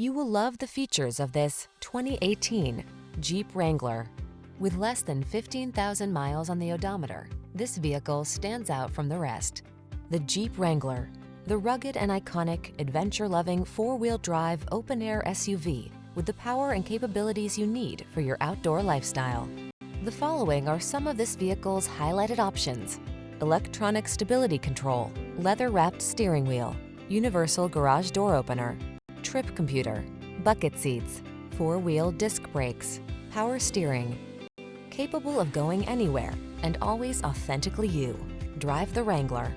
You will love the features of this 2018 Jeep Wrangler. With less than 15,000 miles on the odometer, this vehicle stands out from the rest. The Jeep Wrangler, the rugged and iconic, adventure-loving four-wheel drive open-air SUV with the power and capabilities you need for your outdoor lifestyle. The following are some of this vehicle's highlighted options: electronic stability control, leather-wrapped steering wheel, universal garage door opener, trip computer, bucket seats, four-wheel disc brakes, power steering. Capable of going anywhere and always authentically you. Drive the Wrangler.